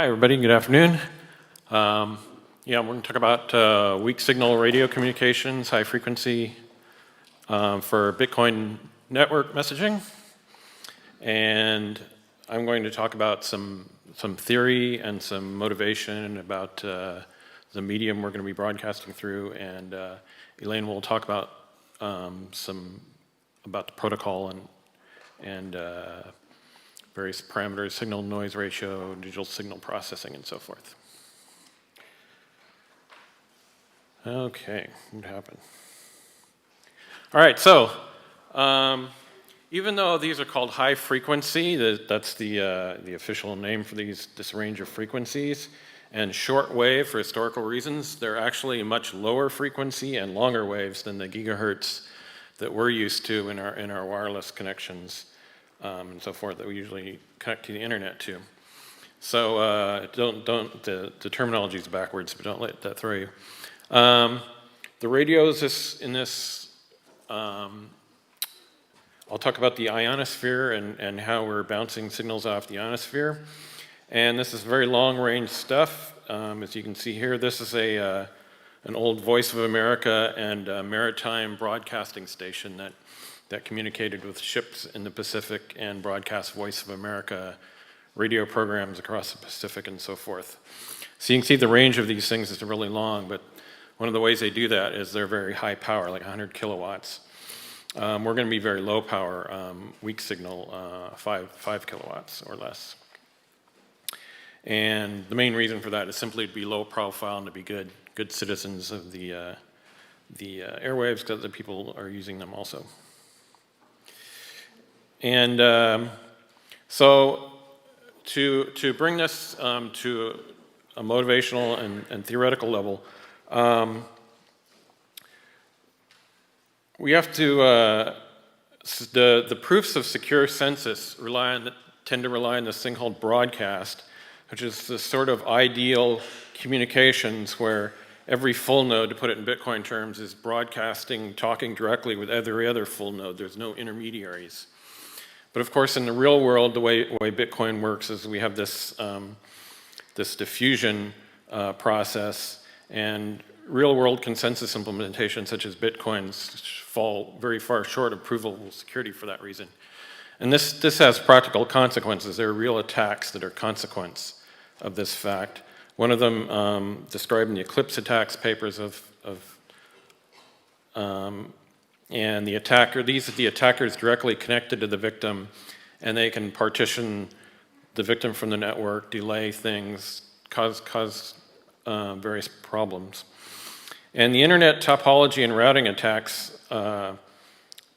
Hi, everybody. Good afternoon. Yeah, we're going to talk about weak signal radio communications, high frequency for Bitcoin network messaging. And I'm going to talk about some theory and some motivation about the medium we're going to be broadcasting through. And Elaine will talk about about the protocol and various parameters, signal noise ratio, digital signal processing, and so forth. Okay, what happened? All right, so even though these are called high frequency, that's the official name for this range of frequencies, and shortwave for historical reasons, they're actually much lower frequency and longer waves than the gigahertz that we're used to in our wireless connections. And so forth that we usually connect to the internet to. So the terminology is backwards, but don't let that throw you. The radios in this, I'll talk about the ionosphere and how we're bouncing signals off the ionosphere. And this is very long range stuff. As you can see here, this is an old Voice of America and maritime broadcasting station that communicated with ships in the Pacific and broadcast Voice of America radio programs across the Pacific and so forth. So you can see the range of these things is really long, but one of the ways they do that is they're very high power, like 100 kilowatts. We're going to be very low power, weak signal, 5 kilowatts or less. And the main reason for that is simply to be low profile and to be good citizens of the airwaves, because the people are using them also. And so to bring this to a motivational and theoretical level, we have to, the proofs of secure census tend to rely on this thing called broadcast, which is the sort of ideal communications where every full node, to put it in Bitcoin terms, is broadcasting, talking directly with every other full node. There's no intermediaries. But of course, in the real world, the way Bitcoin works is we have this diffusion process, and real-world consensus implementations such as Bitcoin's fall very far short of provable security for that reason. And this has practical consequences. There are real attacks that are consequence of this fact. One of them described in the Eclipse attacks papers and the attackers directly connected to the victim, and they can partition the victim from the network, delay things, cause various problems. And the internet topology and routing attacks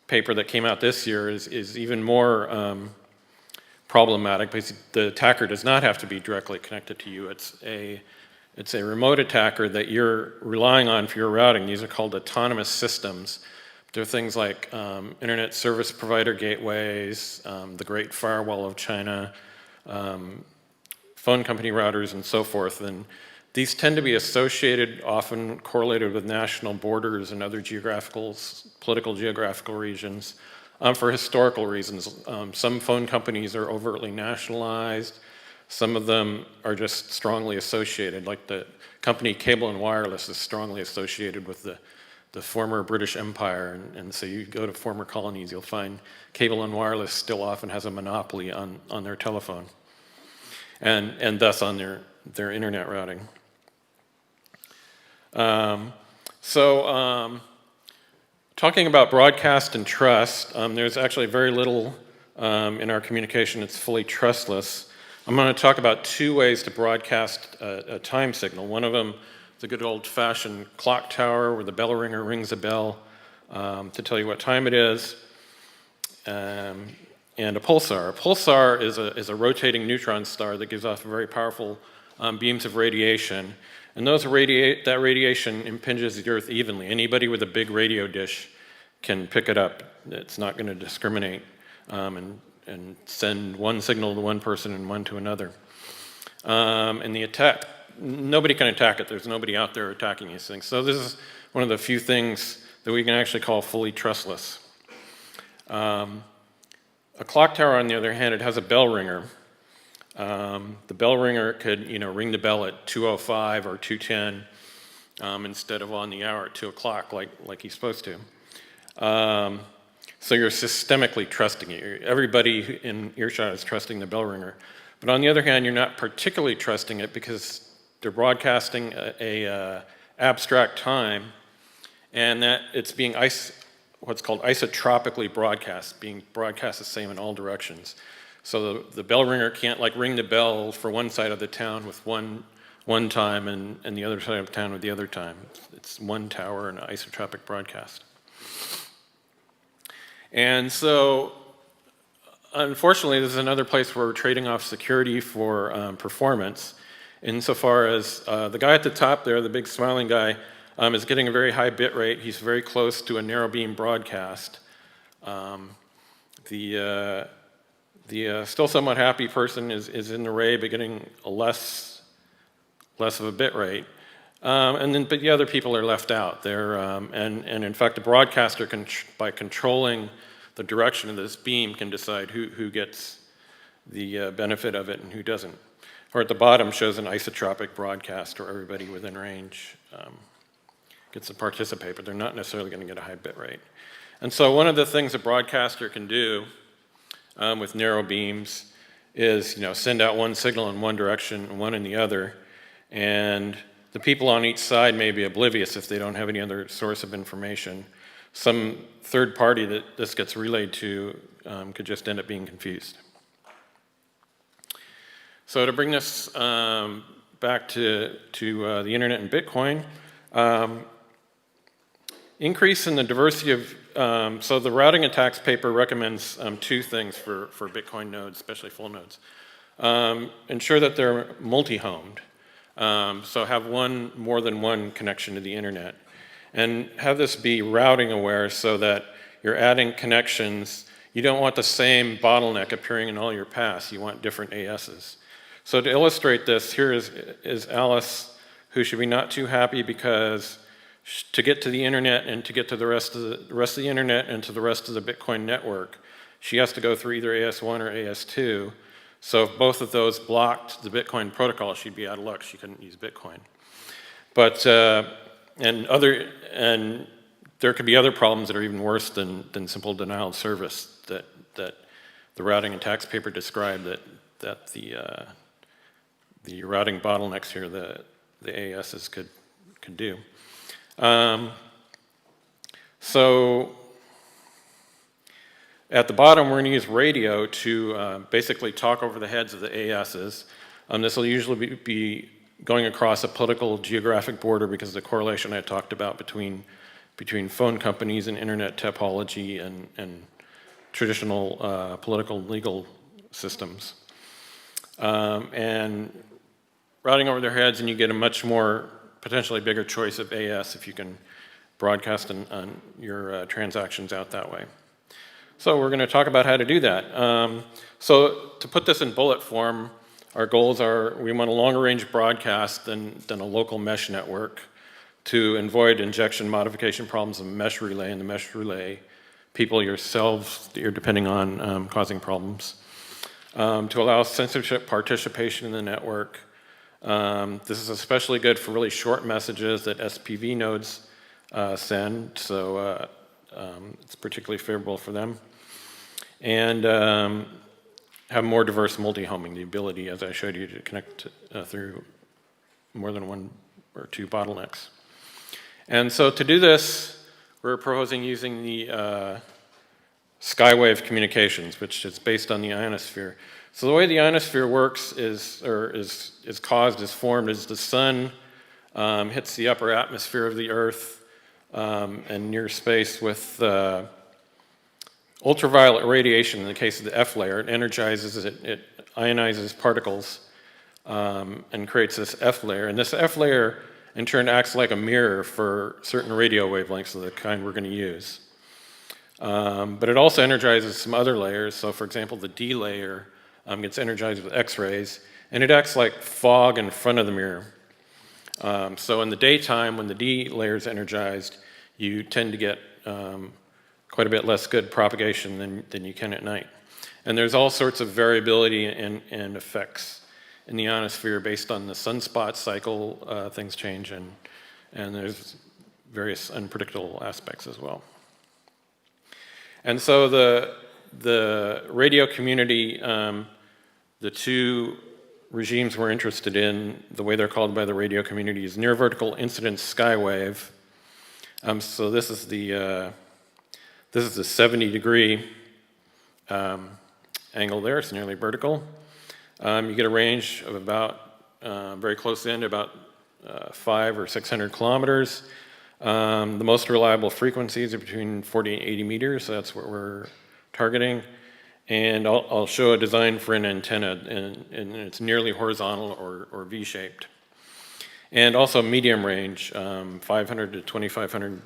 paper that came out this year is even more problematic, because the attacker does not have to be directly connected to you. It's a remote attacker that you're relying on for your routing. These are called autonomous systems. There are things like internet service provider gateways, the Great Firewall of China, phone company routers, and so forth. And these tend to be associated, often correlated with national borders and other political geographical regions for historical reasons. Some phone companies are overtly nationalized. Some of them are just strongly associated, like the company Cable and Wireless is strongly associated with the former British Empire, and so you go to former colonies, you'll find Cable and Wireless still often has a monopoly on their telephone, and thus on their internet routing. Talking about broadcast and trust, there's actually very little in our communication that's fully trustless. I'm going to talk about two ways to broadcast a time signal. One of them, the good old-fashioned clock tower where the bell ringer rings a bell to tell you what time it is, and a pulsar. A pulsar is a rotating neutron star that gives off very powerful beams of radiation, and that radiation impinges the Earth evenly. Anybody with a big radio dish can pick it up. It's not going to discriminate and send one signal to one person and one to another. And the attack, nobody can attack it. There's nobody out there attacking these things. So this is one of the few things that we can actually call fully trustless. A clock tower, on the other hand, it has a bell ringer. The bell ringer could, ring the bell at 2:05 or 2:10 instead of on the hour at 2 o'clock like he's supposed to. So you're systemically trusting it. Everybody in earshot is trusting the bell ringer. But on the other hand, you're not particularly trusting it because they're broadcasting a abstract time, and that it's being what's called isotropically broadcast, being broadcast the same in all directions. So the bell ringer can't ring the bell for one side of the town with one time and the other side of town with the other time. It's one tower and an isotropic broadcast. And so, unfortunately, this is another place where we're trading off security for performance, insofar as the guy at the top there, the big smiling guy, is getting a very high bit rate. He's very close to a narrow beam broadcast. The still somewhat happy person is in the array, but getting a less of a bit rate. But the other people are left out. And in fact, the broadcaster by controlling the direction of this beam can decide who gets the benefit of it and who doesn't. Or at the bottom shows an isotropic broadcast where everybody within range gets to participate, but they're not necessarily going to get a high bit rate. And so one of the things a broadcaster can do with narrow beams is send out one signal in one direction and one in the other, and the people on each side may be oblivious if they don't have any other source of information. Some third party that this gets relayed to could just end up being confused. So to bring this back to the internet and Bitcoin, increase in the diversity of, so the routing attacks paper recommends two things for Bitcoin nodes, especially full nodes. Ensure that they're multi-homed. So have more than one connection to the internet. And have this be routing aware so that you're adding connections. You don't want the same bottleneck appearing in all your paths. You want different ASs. So to illustrate this, here is Alice, who should be not too happy because to get to the internet and to get to the rest of the internet and to the rest of the Bitcoin network, she has to go through either AS1 or AS2. So if both of those blocked the Bitcoin protocol, she'd be out of luck. She couldn't use Bitcoin. But and there could be other problems that are even worse than simple denial of service that the routing attacks paper described that the routing bottlenecks here the ASs could do. So at the bottom, we're going to use radio to basically talk over the heads of the ASs. This will usually be going across a political geographic border because of the correlation I talked about between phone companies and internet topology and traditional political legal systems. And routing over their heads, and you get a much more potentially bigger choice of AS if you can broadcast on your transactions out that way. So we're going to talk about how to do that. So to put this in bullet form, our goals are we want a longer range broadcast than a local mesh network to avoid injection modification problems of mesh relay, and the mesh relay people yourselves that you're depending on causing problems. To allow censorship participation in the network. This is especially good for really short messages that SPV nodes send, so it's particularly favorable for them. And have more diverse multi-homing, the ability, as I showed you, to connect through more than one or two bottlenecks. And so to do this, we're proposing using the Skywave communications, which is based on the ionosphere. So the way the ionosphere works is formed as the sun hits the upper atmosphere of the Earth and near space with ultraviolet radiation. In the case of the F layer, it energizes, it ionizes particles and creates this F layer. And this F layer, in turn, acts like a mirror for certain radio wavelengths of the kind we're going to use. But it also energizes some other layers. So, for example, the D layer gets energized with X-rays, and it acts like fog in front of the mirror. So in the daytime, when the D layer is energized, you tend to get quite a bit less good propagation than you can at night. And there's all sorts of variability and effects in the ionosphere based on the sunspot cycle. Things change, and there's various unpredictable aspects as well. And so the radio community, the two regimes we're interested in, the way they're called by the radio community, is near vertical incidence skywave. So this is the 70-degree angle there. It's nearly vertical. You get a range of about very close in, about 500 or 600 kilometers. The most reliable frequencies are between 40 and 80 meters. So that's what we're targeting. And I'll show a design for an antenna, and it's nearly horizontal or V-shaped. And also medium range, 500 to 2,500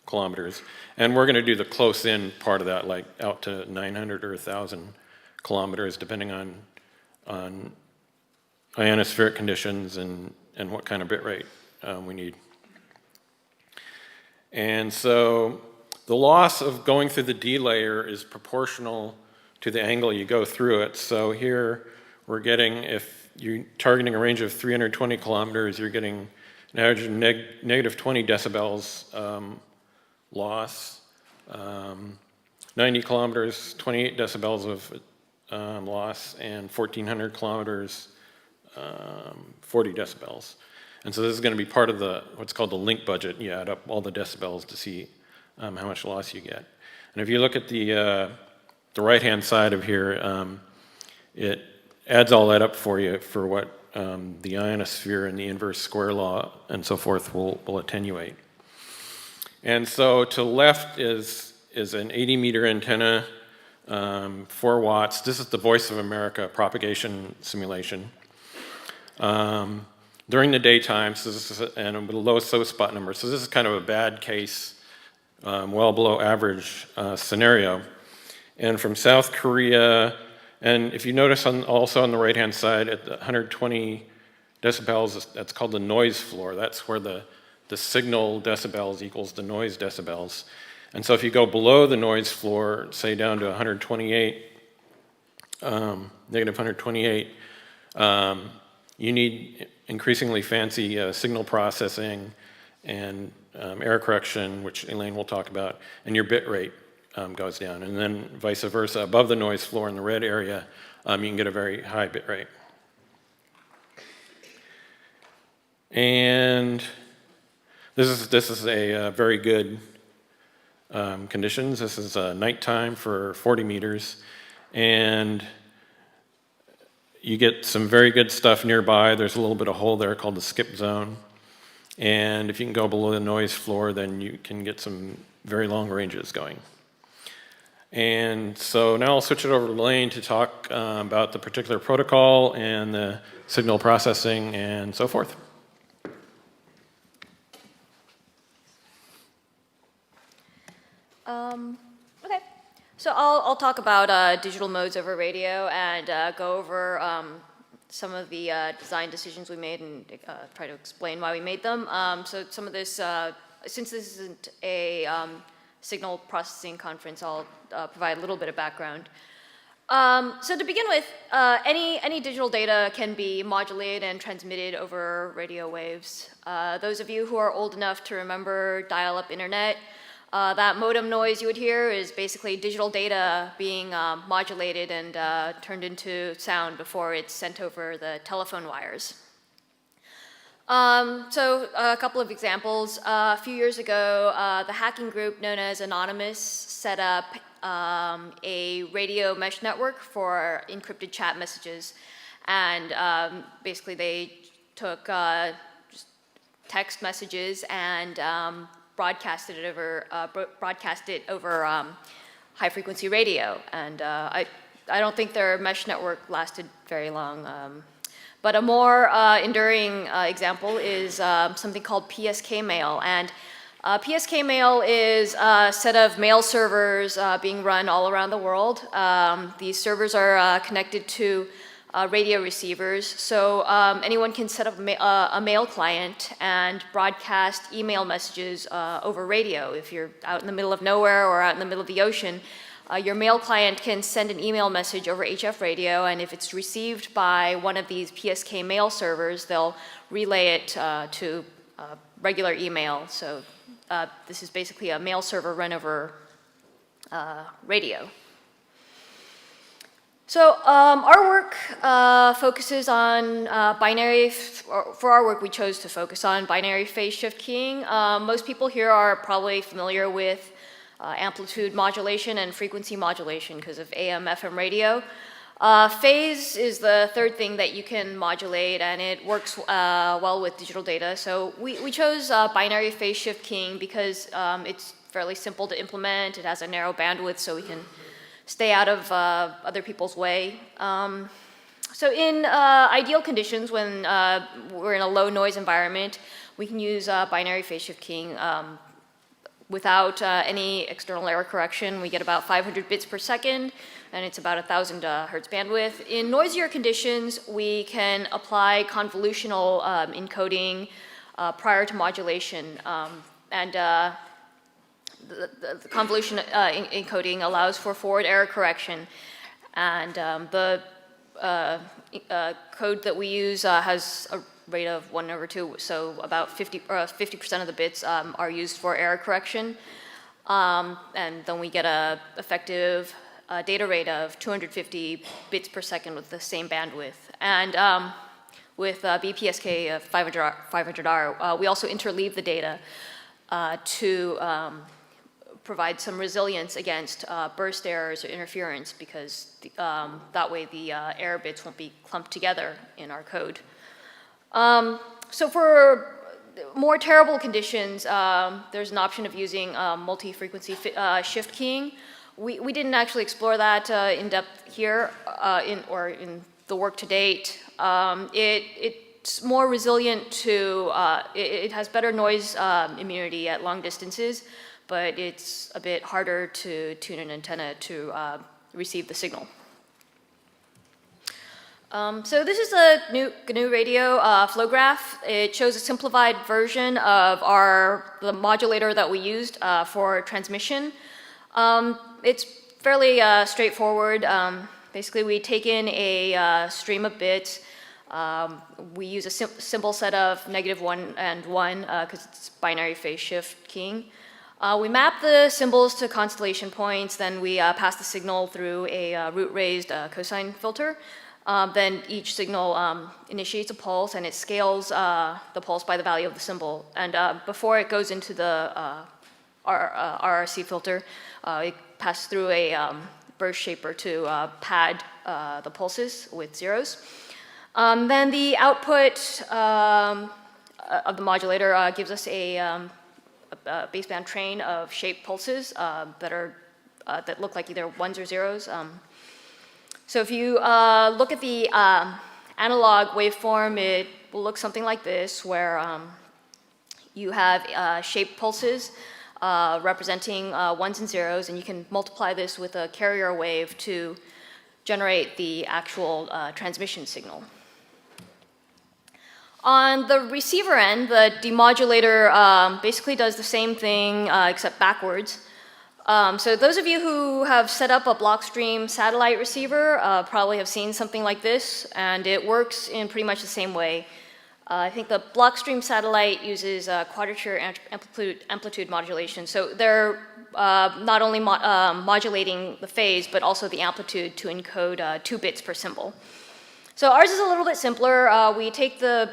kilometers. And we're going to do the close-in part of that, like out to 900 or 1,000 kilometers, depending on ionospheric conditions and what kind of bit rate we need. And so the loss of going through the D layer is proportional to the angle you go through it. So here we're getting, if you're targeting a range of 320 kilometers, you're getting an average of negative 20 decibels loss. 90 kilometers, 28 decibels of loss, and 1,400 kilometers, 40 decibels. And so this is going to be part of what's called the link budget. You add up all the decibels to see how much loss you get. And if you look at the right-hand side of here, it adds all that up for you for what the ionosphere and the inverse square law and so forth will attenuate. And so to the left is an 80-meter antenna, 4 watts. This is the Voice of America propagation simulation. During the daytime, so this is and with a low spot number. So this is kind of a bad case, well below average scenario. And from South Korea, and if you notice also on the right-hand side at the 120 decibels, that's called the noise floor. That's where the signal decibels equals the noise decibels. And so if you go below the noise floor, say down to 128, negative 128, you need increasingly fancy signal processing and error correction, which Elaine will talk about, and your bit rate goes down. And then vice versa, above the noise floor in the red area, you can get a very high bit rate. And this is a very good conditions. This is nighttime for 40 meters, and you get some very good stuff nearby. There's a little bit of hole there called the skip zone, and if you can go below the noise floor, then you can get some very long ranges going. And so now I'll switch it over to Elaine to talk about the particular protocol and the signal processing and so forth. Okay, so I'll talk about digital modes over radio and go over some of the design decisions we made and try to explain why we made them. So some of this, since this isn't a signal processing conference, I'll provide a little bit of background. So to begin with, any digital data can be modulated and transmitted over radio waves. Those of you who are old enough to remember dial-up internet, that modem noise you would hear is basically digital data being modulated and turned into sound before it's sent over the telephone wires. So a couple of examples. A few years ago, the hacking group known as Anonymous set up a radio mesh network for encrypted chat messages. And basically they took just text messages and broadcast it over high-frequency radio. And I don't think their mesh network lasted very long. But a more enduring example is something called PSK mail. And PSK mail is a set of mail servers being run all around the world. These servers are connected to radio receivers. So anyone can set up a mail client and broadcast email messages over radio. If you're out in the middle of nowhere or out in the middle of the ocean, Your mail client can send an email message over HF radio, and if it's received by one of these PSK mail servers, they'll relay it to regular email. So this is basically a mail server run over radio. So our work focuses on binary, for our work we chose to focus on binary phase shift keying. Most people here are probably familiar with amplitude modulation and frequency modulation because of AM, FM radio. Phase is the third thing that you can modulate, and it works well with digital data. So we chose binary phase shift keying because it's fairly simple to implement. It has a narrow bandwidth, so we can stay out of other people's way. So in ideal conditions, when we're in a low noise environment, we can use binary phase shift keying without any external error correction. We get about 500 bits per second, and it's about 1,000 hertz bandwidth. In noisier conditions, we can apply convolutional encoding prior to modulation. The convolution encoding allows for forward error correction. And the code that we use has a rate of 1/2, so about 50% of the bits are used for error correction. And then we get an effective data rate of 250 bits per second with the same bandwidth. And with BPSK 500R, we also interleave the data to provide some resilience against burst errors or interference, because that way the error bits won't be clumped together in our code. So for more terrible conditions, there's an option of using multi-frequency shift keying. We didn't actually explore that in depth here in the work to date. It's more resilient to, it has better noise immunity at long distances, but it's a bit harder to tune an antenna to receive the signal. So this is a GNU radio flow graph. It shows a simplified version of the modulator that we used for transmission. It's fairly straightforward. Basically, we take in a stream of bits. We use a symbol set of -1 and 1 because it's binary phase shift keying. We map the symbols to constellation points, then we pass the signal through a root-raised cosine filter. Then each signal initiates a pulse, and it scales the pulse by the value of the symbol. And before it goes into the RRC filter, it passes through a burst shaper to pad the pulses with zeros. Then the output of the modulator gives us a baseband train of shaped pulses that look like either ones or zeros. So if you look at the analog waveform, it will look something like this, where you have shaped pulses representing ones and zeros, and you can multiply this with a carrier wave to generate the actual transmission signal. On the receiver end, the demodulator basically does the same thing except backwards. So those of you who have set up a Blockstream satellite receiver probably have seen something like this, and it works in pretty much the same way. I think the Blockstream satellite uses quadrature amplitude modulation, so they're not only modulating the phase, but also the amplitude to encode 2 bits per symbol. So ours is a little bit simpler. We take the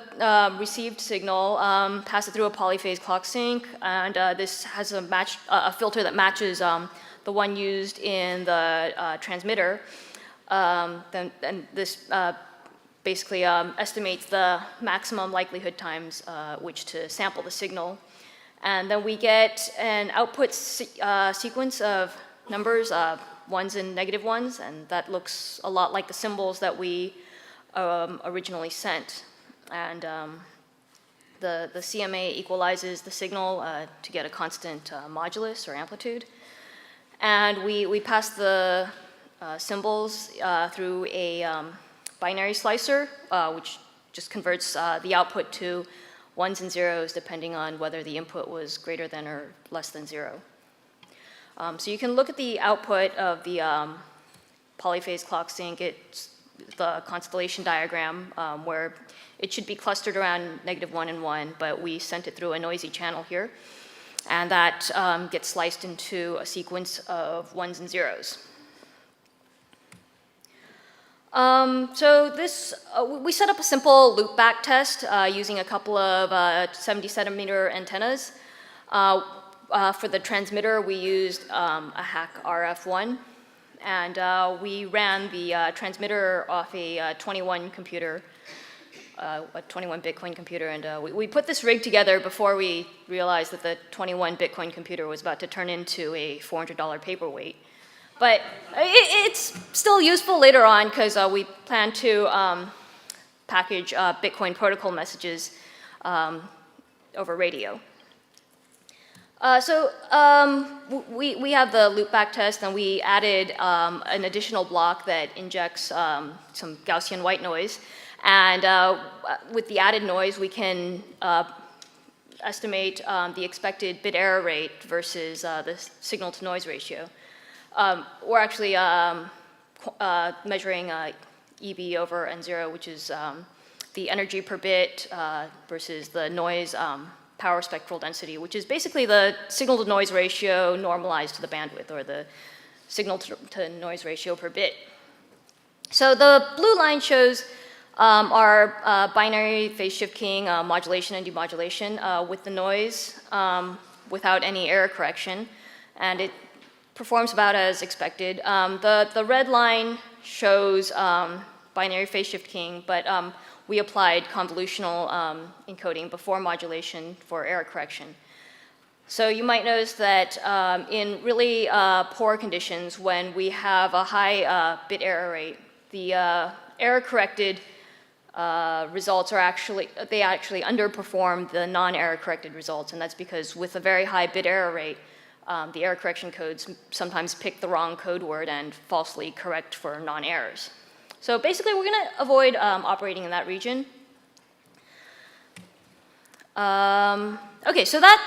received signal, pass it through a polyphase clock sync, and this has a filter that matches the one used in the transmitter. Then this basically estimates the maximum likelihood times which to sample the signal. And then we get an output sequence of numbers, ones and -1s, and that looks a lot like the symbols that we originally sent. And the CMA equalizes the signal to get a constant modulus or amplitude. And we pass the symbols through a binary slicer, which just converts the output to ones and zeros depending on whether the input was greater than or less than 0. So you can look at the output of the polyphase clock sync. It's the constellation diagram where it should be clustered around -1 and 1, but we sent it through a noisy channel here. And that gets sliced into a sequence of 1s and 0s. So this, we set up a simple loopback test using a couple of 70-centimeter antennas. For the transmitter, we used a HackRF1, and we ran the transmitter off a 21 computer, a 21 Bitcoin computer, and we put this rig together before we realized that the 21 Bitcoin computer was about to turn into a $400 paperweight. But it's still useful later on because we plan to package Bitcoin protocol messages over radio. We have the loopback test, and we added an additional block that injects some Gaussian white noise. And with the added noise, we can estimate the expected bit error rate versus the signal-to-noise ratio. We're actually measuring EB over N0, which is the energy per bit versus the noise power spectral density, which is basically the signal-to-noise ratio normalized to the bandwidth, or the signal-to-noise ratio per bit. So the blue line shows our binary phase shift keying modulation and demodulation with the noise without any error correction, and it performs about as expected. The red line shows binary phase shift keying, but we applied convolutional encoding before modulation for error correction. So you might notice that in really poor conditions, when we have a high bit error rate, the error-corrected results are actually underperform the non-error corrected results, and that's because with a very high bit error rate, the error correction codes sometimes pick the wrong code word and falsely correct for non-errors. So basically, we're going to avoid operating in that region. Okay, so that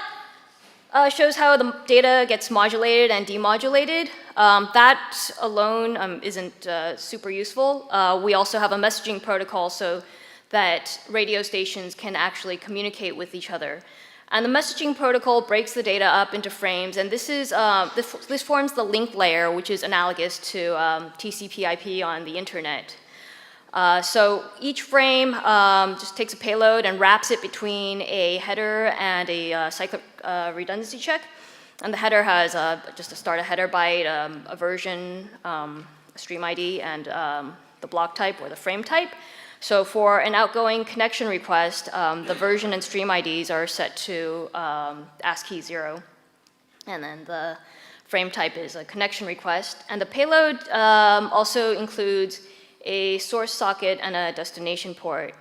shows how the data gets modulated and demodulated. That alone isn't super useful. We also have a messaging protocol so that radio stations can actually communicate with each other. And the messaging protocol breaks the data up into frames, and this forms the link layer, which is analogous to TCP/IP on the internet. So each frame just takes a payload and wraps it between a header and a cyclic redundancy check. And the header has just a start a header byte, a version, a stream ID, and the block type or the frame type. So for an outgoing connection request, the version and stream IDs are set to ASCII 0. And then the frame type is a connection request. And the payload also includes a source socket and a destination port.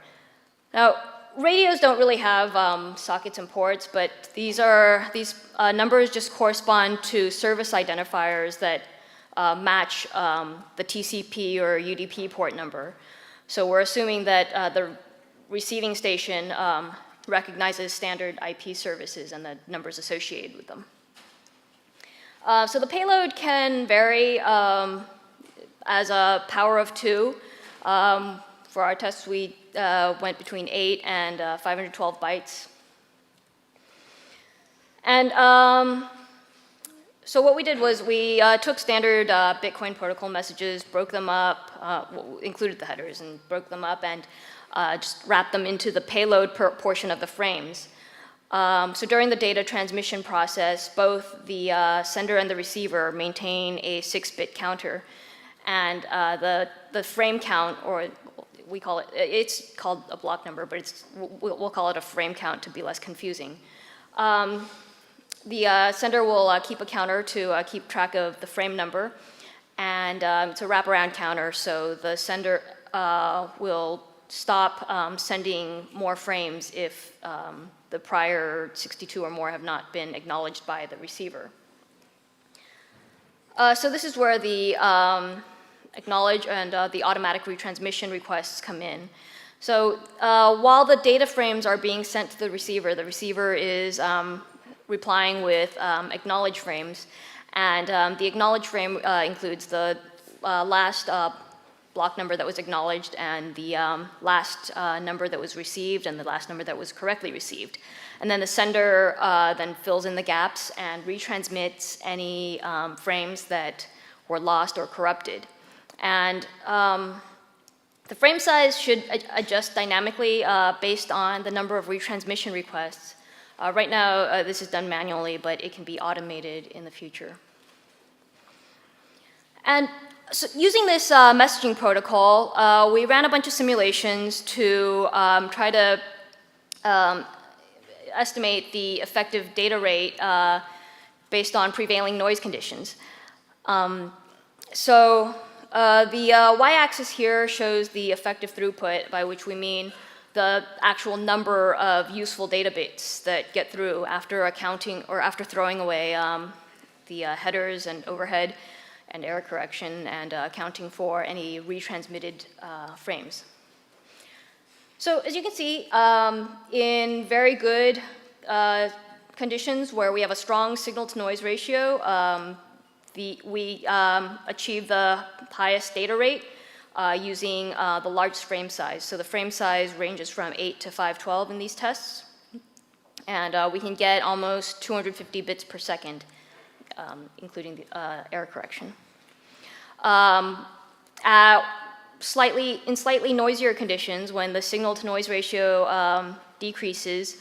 Now, radios don't really have sockets and ports, but these numbers just correspond to service identifiers that match the TCP or UDP port number. So we're assuming that the receiving station recognizes standard IP services and the numbers associated with them. So the payload can vary as a power of 2. For our tests, we went between 8 and 512 bytes. And so what we did was we took standard Bitcoin protocol messages, broke them up, included the headers, and broke them up, and just wrapped them into the payload portion of the frames. So during the data transmission process, both the sender and the receiver maintain a 6-bit counter, and the frame count, or we call it, it's called a block number, but we'll call it a frame count to be less confusing. The sender will keep a counter to keep track of the frame number, and it's a wraparound counter, so the sender will stop sending more frames if the prior 62 or more have not been acknowledged by the receiver. So this is where the acknowledge and the automatic retransmission requests come in. So while the data frames are being sent to the receiver is replying with acknowledge frames, And the acknowledged frame includes the last block number that was acknowledged and the last number that was received and the last number that was correctly received. And then the sender then fills in the gaps and retransmits any frames that were lost or corrupted. And the frame size should adjust dynamically based on the number of retransmission requests. Right now, this is done manually, but it can be automated in the future. And so using this messaging protocol, we ran a bunch of simulations to try to estimate the effective data rate based on prevailing noise conditions. So the y-axis here shows the effective throughput, by which we mean the actual number of useful data bits that get through after accounting or after throwing away the headers and overhead and error correction and accounting for any retransmitted frames. So as you can see, in very good conditions where we have a strong signal-to-noise ratio, we achieve the highest data rate using the largest frame size. So the frame size ranges from 8 to 512 in these tests. And we can get almost 250 bits per second, including the error correction. In slightly noisier conditions, when the signal-to-noise ratio decreases,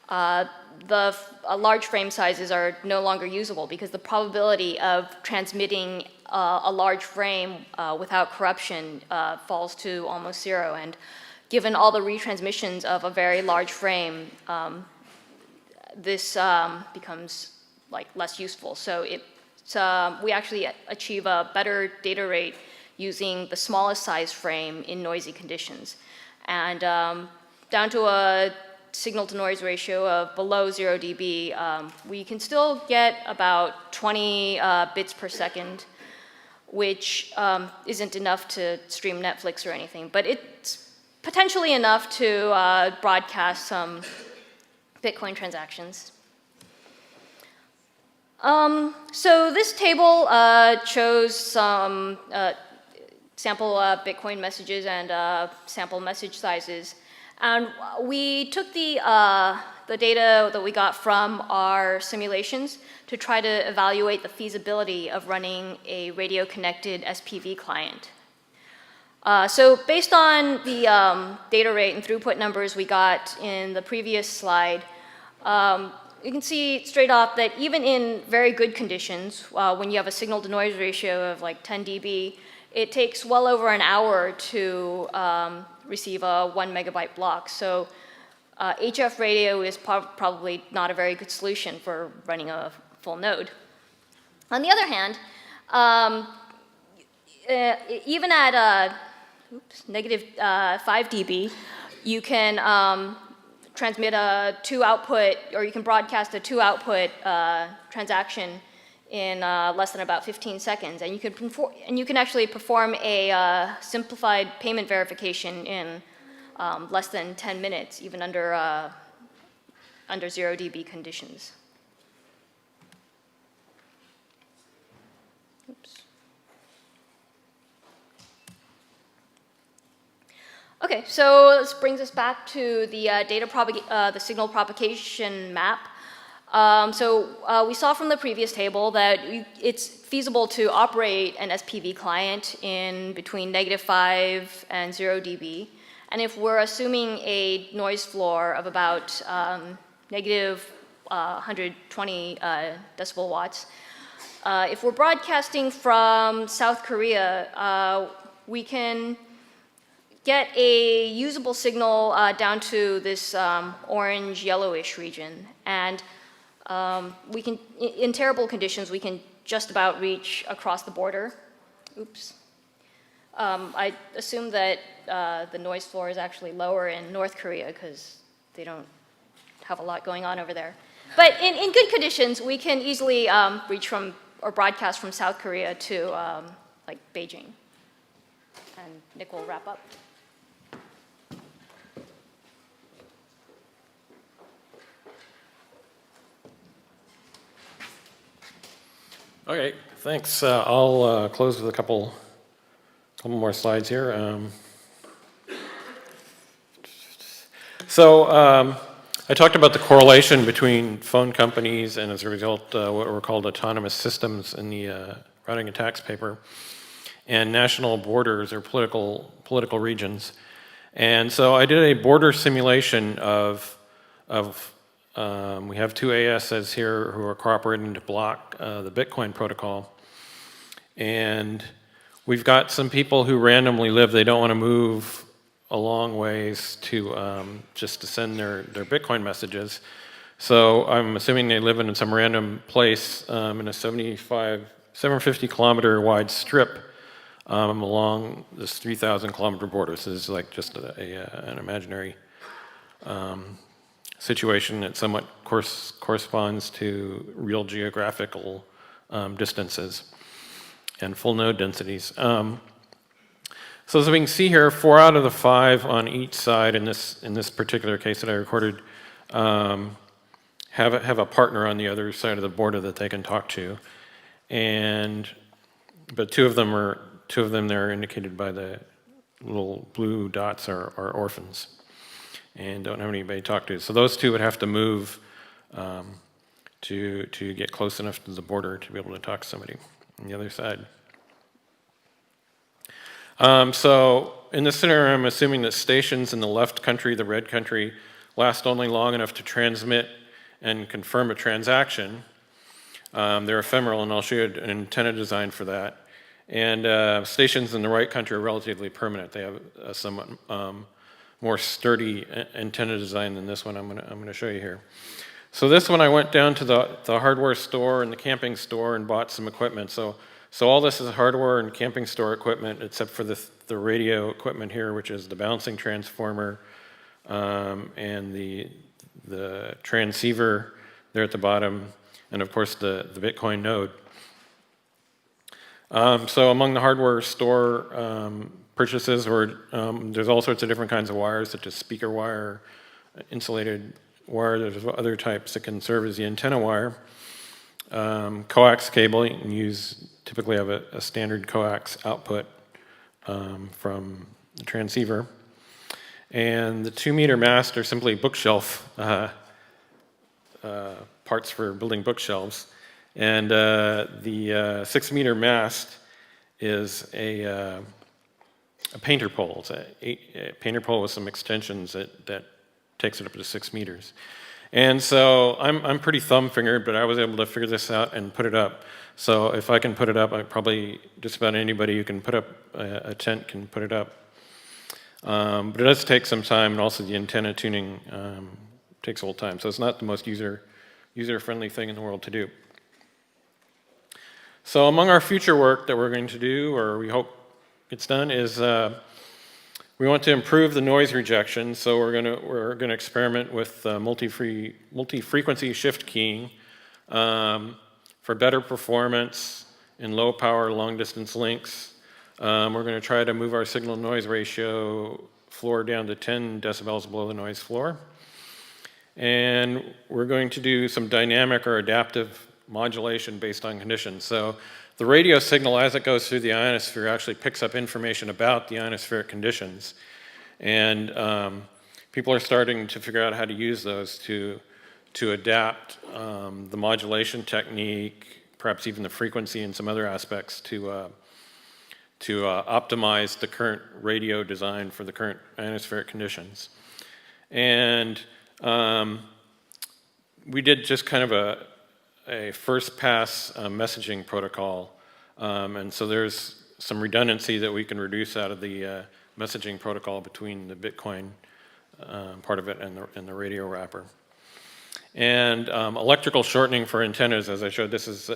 large frame sizes are no longer usable because the probability of transmitting a large frame without corruption falls to almost zero. And given all the retransmissions of a very large frame, this becomes less useful. So we actually achieve a better data rate using the smallest size frame in noisy conditions. And down to a signal-to-noise ratio of below 0 dB, we can still get about 20 bits per second, which isn't enough to stream Netflix or anything, but it's potentially enough to broadcast some Bitcoin transactions. So this table shows some sample Bitcoin messages and sample message sizes. And we took the data that we got from our simulations to try to evaluate the feasibility of running a radio-connected SPV client. So based on the data rate and throughput numbers we got in the previous slide, you can see straight off that even in very good conditions, when you have a signal-to-noise ratio of 10 dB, it takes well over an hour to receive a 1 megabyte block. So HF radio is probably not a very good solution for running a full node. On the other hand, even at negative 5 dB, you can transmit a 2-output, or you can broadcast a 2-output transaction in less than about 15 seconds. And you can actually perform a simplified payment verification in less than 10 minutes, even under 0 dB conditions. Oops. Okay, so this brings us back to the the signal propagation map. We saw from the previous table that it's feasible to operate an SPV client in between -5 and 0 dB. And if we're assuming a noise floor of about -120 decibel watts, if we're broadcasting from South Korea, we can get a usable signal down to this orange yellowish region. And we can, in terrible conditions, we can just about reach across the border. Oops. I assume that the noise floor is actually lower in North Korea because they don't have a lot going on over there. But in good conditions, we can easily reach from or broadcast from South Korea to Beijing. And Nick will wrap up. Okay, thanks. I'll close with a couple more slides here. I talked about the correlation between phone companies and, as a result, what were called autonomous systems in the routing attacks paper, and national borders or political regions. And so I did a border simulation of we have two ASs here who are cooperating to block the Bitcoin protocol. And we've got some people who randomly live, they don't want to move a long ways to just to send their Bitcoin messages. So I'm assuming they live in some random place in a 750 kilometer wide strip along this 3,000 kilometer border. So this is like just an imaginary situation that somewhat corresponds to real geographical distances and full node densities. So as we can see here, 4 out of the 5 on each side in this particular case that I recorded have a partner on the other side of the border that they can talk to, but two of them there indicated by the little blue dots are orphans and don't have anybody to talk to. So those two would have to move to get close enough to the border to be able to talk to somebody on the other side. So in this scenario, I'm assuming that stations in the left country, the red country, last only long enough to transmit and confirm a transaction. They're ephemeral, and I'll show you an antenna design for that. And stations in the right country are relatively permanent. They have a somewhat more sturdy antenna design than this one I'm going to show you here. So this one, I went down to the hardware store and the camping store and bought some equipment. So all this is hardware and camping store equipment, except for the radio equipment here, which is the bouncing transformer and the transceiver there at the bottom, and of course the Bitcoin node. So among the hardware store purchases, there's all sorts of different kinds of wires, such as speaker wire, insulated wire. There's other types that can serve as the antenna wire. Coax cable, you can typically have a standard coax output from the transceiver. And the 2-meter mast are simply bookshelf parts for building bookshelves. And the 6-meter mast is a painter pole. It's a painter pole with some extensions that takes it up to 6 meters. And so I'm pretty thumb-fingered, but I was able to figure this out and put it up. So if I can put it up, probably just about anybody who can put up a tent can put it up. But it does take some time, and also the antenna tuning takes a little time. So it's not the most user-friendly thing in the world to do. So among our future work that we're going to do, or we hope gets done, is we want to improve the noise rejection. So we're gonna experiment with multi-frequency shift keying for better performance in low power, long distance links. We're going to try to move our signal noise ratio floor down to 10 decibels below the noise floor. And we're going to do some dynamic or adaptive modulation based on conditions. So the radio signal, as it goes through the ionosphere, actually picks up information about the ionospheric conditions. And people are starting to figure out how to use those to adapt the modulation technique, perhaps even the frequency and some other aspects to optimize the current radio design for the current ionospheric conditions. And we did just kind of a first pass messaging protocol. And so there's some redundancy that we can reduce out of the messaging protocol between the Bitcoin part of it and the radio wrapper. And electrical shortening for antennas, as I showed, this is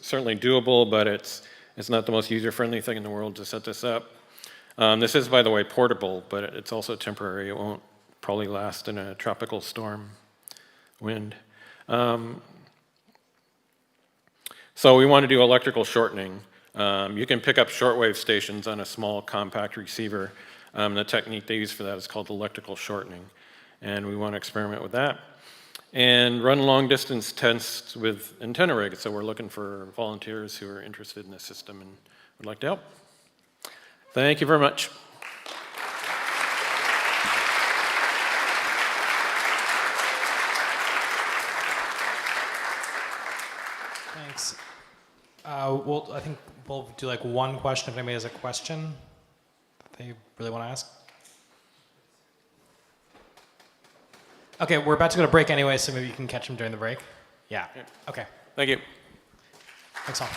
certainly doable, but it's not the most user-friendly thing in the world to set this up. This is, by the way, portable, but it's also temporary. It won't probably last in a tropical storm wind. So we want to do electrical shortening. You can pick up shortwave stations on a small compact receiver. The technique they use for that is called electrical shortening. And we want to experiment with that. and run long-distance tests with antenna rigs. So we're looking for volunteers who are interested in this system and would like to help. Thank you very much. Thanks. I think we'll do like one question if anybody has a question that they really want to ask. Okay, we're about to go to break anyway, so maybe you can catch them during the break. Yeah. Okay. Thank you. Thanks all.